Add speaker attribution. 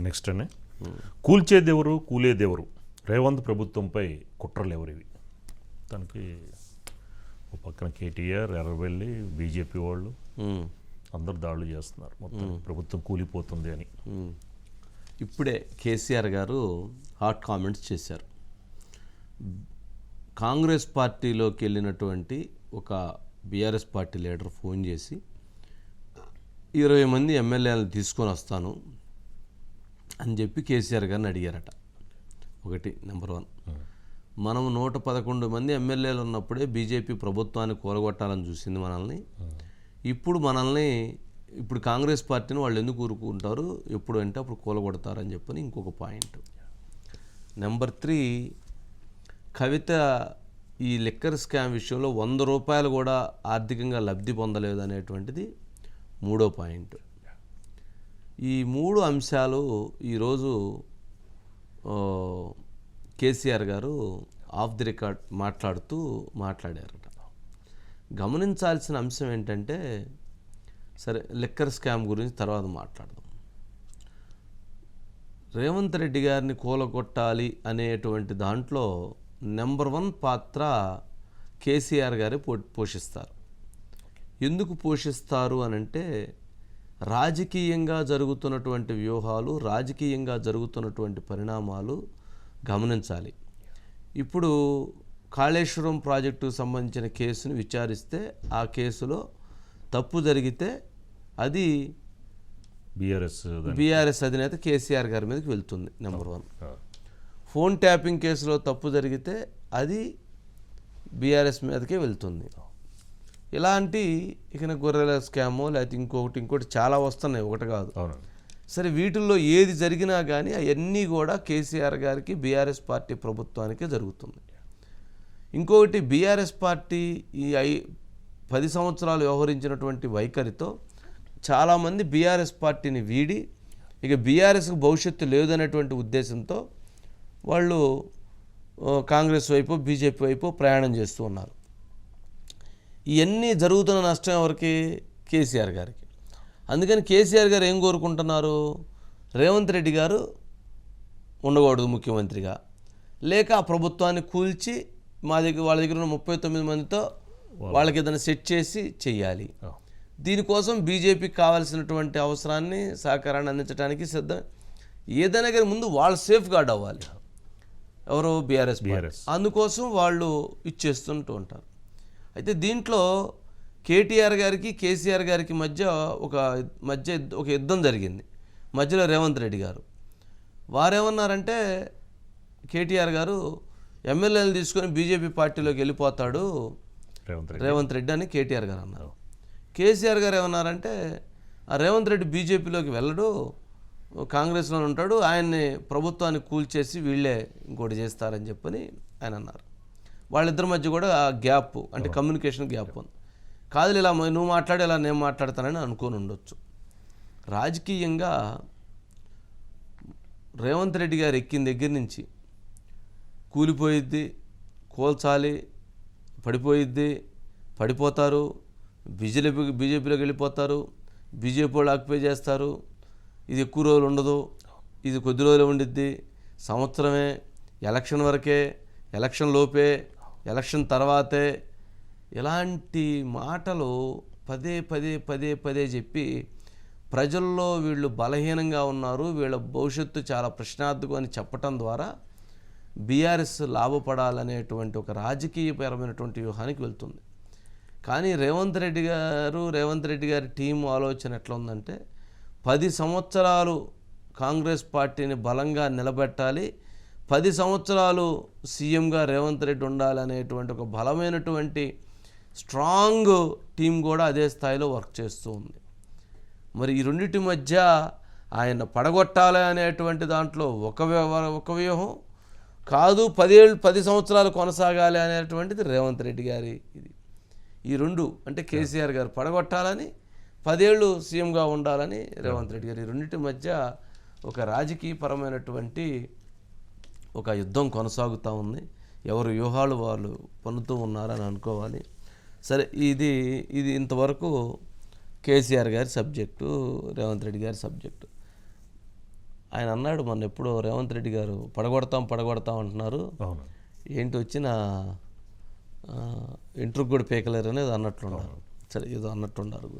Speaker 1: Next అనే కూల్చేదెవరు కూలేదెవరు రేవంత్ ప్రభుత్వంపై కుట్రలు ఎవరివి? దానికి ఒక పక్కన కేటీఆర్, ఎర్రబెల్లి, బీజేపీ వాళ్ళు అందరు దాడులు చేస్తున్నారు, మొత్తం ప్రభుత్వం కూలిపోతుంది అని.
Speaker 2: ఇప్పుడే కేసీఆర్ గారు హాట్ కామెంట్స్ చేశారు. కాంగ్రెస్ పార్టీలోకి వెళ్ళినటువంటి ఒక బీఆర్ఎస్ పార్టీ లీడర్ ఫోన్ చేసి 20 మంది ఎమ్మెల్యేలను తీసుకొని వస్తాను అని చెప్పి కేసీఆర్ గారిని అడిగారట. ఒకటి నెంబర్ 1. మనం 111 మంది ఎమ్మెల్యేలు ఉన్నప్పుడే బీజేపీ ప్రభుత్వాన్ని కూలగొట్టాలని చూసింది మనల్ని. ఇప్పుడు కాంగ్రెస్ పార్టీని వాళ్ళు ఎందుకు ఊరుకుంటారు, ఎప్పుడు అంటే అప్పుడు కూలగొడతారని చెప్పని ఇంకొక పాయింట్. నెంబర్ 3, కవిత ఈ లిక్కర్ స్కామ్ విషయంలో 100 రూపాయలు కూడా ఆర్థికంగా లబ్ధి పొందలేదు అనేటువంటిది 3వ పాయింట్. ఈ 3 అంశాలు ఈరోజు కేసీఆర్ గారు ఆఫ్ ది రికార్డ్ మాట్లాడారట. గమనించాల్సిన అంశం ఏంటంటే, సరే లిక్కర్ స్కామ్ గురించి తర్వాత మాట్లాడదాం. రేవంత్ రెడ్డి గారిని కూలగొట్టాలి అనేటువంటి దాంట్లో నెంబర్ 1 పాత్ర కేసీఆర్ గారే పోషిస్తారు. ఎందుకు పోషిస్తారు అనంటే, రాజకీయంగా జరుగుతున్నటువంటి వ్యూహాలు, రాజకీయంగా జరుగుతున్నటువంటి పరిణామాలు గమనించాలి. ఇప్పుడు కాళేశ్వరం ప్రాజెక్టుకు సంబంధించిన కేసును విచారిస్తే ఆ కేసులో తప్పు జరిగితే అది బీఆర్ఎస్ అధినేత కేసీఆర్ గారి మీదకి వెళ్తుంది. నెంబర్ 1. ఫోన్ ట్యాపింగ్ కేసులో తప్పు జరిగితే అది బీఆర్ఎస్ మీదకే వెళ్తుంది. ఇలాంటి ఇక గొర్రెల స్కామో లేకపోతే ఇంకోటి చాలా వస్తున్నాయి, ఒకటి కాదు. సరే, వీటిల్లో ఏది జరిగినా కానీ అవన్నీ కూడా కేసీఆర్ గారికి, బీఆర్ఎస్ పార్టీ ప్రభుత్వానికే జరుగుతుంది. ఇంకొకటి, బీఆర్ఎస్ పార్టీ ఈ 10 సంవత్సరాలు వ్యవహరించినటువంటి వైఖరితో చాలామంది బీఆర్ఎస్ పార్టీని వీడి ఇక బీఆర్ఎస్కు భవిష్యత్తు లేదనేటువంటి ఉద్దేశంతో వాళ్ళు కాంగ్రెస్ వైపు, బీజేపీ వైపు ప్రయాణం చేస్తూ ఉన్నారు. ఇవన్నీ జరుగుతున్న నష్టం ఎవరికి? కేసీఆర్ గారికి. అందుకని కేసీఆర్ గారు ఏం కోరుకుంటున్నారు? రేవంత్ రెడ్డి గారు ఉండకూడదు ముఖ్యమంత్రిగా, లేక ఆ ప్రభుత్వాన్ని కూల్చి వాళ్ళ దగ్గర ఉన్న 39 మందితో వాళ్ళకి ఏదైనా సెట్ చేసి చెయ్యాలి. దీనికోసం బీజేపీకి కావాల్సినటువంటి అవసరాన్ని, సహకారాన్ని అందించడానికి సిద్ధం. ఏదైనా కానీ ముందు వాళ్ళు సేఫ్ గార్డ్ అవ్వాలి. ఎవరు? బీఆర్ఎస్. అందుకోసం వాళ్ళు ఇచ్చేస్తుంటూ ఉంటారు. అయితే దీంట్లో కేటీఆర్ గారికి, కేసీఆర్ గారికి మధ్య ఒక యుద్ధం జరిగింది. మధ్యలో రేవంత్ రెడ్డి గారు వారేమన్నారంటే, కేటీఆర్ గారు ఎమ్మెల్యేలు తీసుకొని బీజేపీ పార్టీలోకి వెళ్ళిపోతాడు రేవంత్ రెడ్డి అని కేటీఆర్ గారు అన్నారు. కేసీఆర్ గారు ఏమన్నారంటే, ఆ రేవంత్ రెడ్డి బీజేపీలోకి వెళ్ళడు, కాంగ్రెస్లో ఉంటాడు, ఆయన్ని ప్రభుత్వాన్ని కూల్చేసి వీళ్ళే ఇంకోటి చేస్తారని చెప్పని ఆయన అన్నారు. వాళ్ళిద్దరి మధ్య కూడా ఆ గ్యాప్, అంటే కమ్యూనికేషన్ గ్యాప్ ఉంది. కాదు, ఇలా నువ్వు మాట్లాడి ఇలా నేను మాట్లాడతానని అనుకొని ఉండొచ్చు. రాజకీయంగా రేవంత్ రెడ్డి గారు ఎక్కిన దగ్గర నుంచి కూలిపోయిద్ది, కోల్చాలి, పడిపోతారు, బీజేపీలోకి వెళ్ళిపోతారు, బీజేపీ వాళ్ళు ఆక్యుపై చేస్తారు, ఇది ఎక్కువ రోజులు ఉండదు, ఇది కొద్ది రోజులు ఉండిద్ది, సంవత్సరమే, ఎలక్షన్ వరకే, ఎలక్షన్ లోపే, ఎలక్షన్ తర్వాతే, ఇలాంటి మాటలు పదే చెప్పి ప్రజల్లో వీళ్ళు బలహీనంగా ఉన్నారు, వీళ్ళ భవిష్యత్తు చాలా ప్రశ్నార్థకం అని చెప్పటం ద్వారా బీఆర్ఎస్ లాభపడాలనేటువంటి ఒక రాజకీయపరమైనటువంటి వ్యూహానికి వెళ్తుంది. కానీ రేవంత్ రెడ్డి గారి టీం ఆలోచన ఎట్లా ఉందంటే, 10 సంవత్సరాలు కాంగ్రెస్ పార్టీని బలంగా నిలబెట్టాలి, 10 సంవత్సరాలు సీఎంగా రేవంత్ రెడ్డి ఉండాలనేటువంటి ఒక బలమైనటువంటి స్ట్రాంగ్ టీం కూడా అదే స్థాయిలో వర్క్ చేస్తూ ఉంది. మరి ఈ రెండింటి మధ్య ఆయన పడగొట్టాలి అనేటువంటి దాంట్లో ఒక వ్యూహం కాదు, 10 సంవత్సరాలు కొనసాగాలి అనేటువంటిది రేవంత్ రెడ్డి గారి ఇది. ఈ రెండు, అంటే కేసీఆర్ గారు పడగొట్టాలని, 10 ఏళ్ళు సీఎంగా ఉండాలని రేవంత్ రెడ్డి గారు, ఈ రెండింటి మధ్య ఒక రాజకీయపరమైనటువంటి ఒక యుద్ధం కొనసాగుతూ ఉంది. ఎవరు వ్యూహాలు వాళ్ళు పన్నుతూ ఉన్నారని అనుకోవాలి. సరే, ఇది ఇంతవరకు కేసీఆర్ గారి సబ్జెక్టు, రేవంత్ రెడ్డి గారి సబ్జెక్టు. ఆయన అన్నాడు మొన్న ఎప్పుడో రేవంత్ రెడ్డి గారు పడగొడతాం అంటున్నారు,
Speaker 1: అవును
Speaker 2: ఏంటి వచ్చిన ఇంట్రుకు కూడా పీకలేరు అనేది అన్నట్లున్నారు. సరే ఏదో అన్నట్టున్నారు.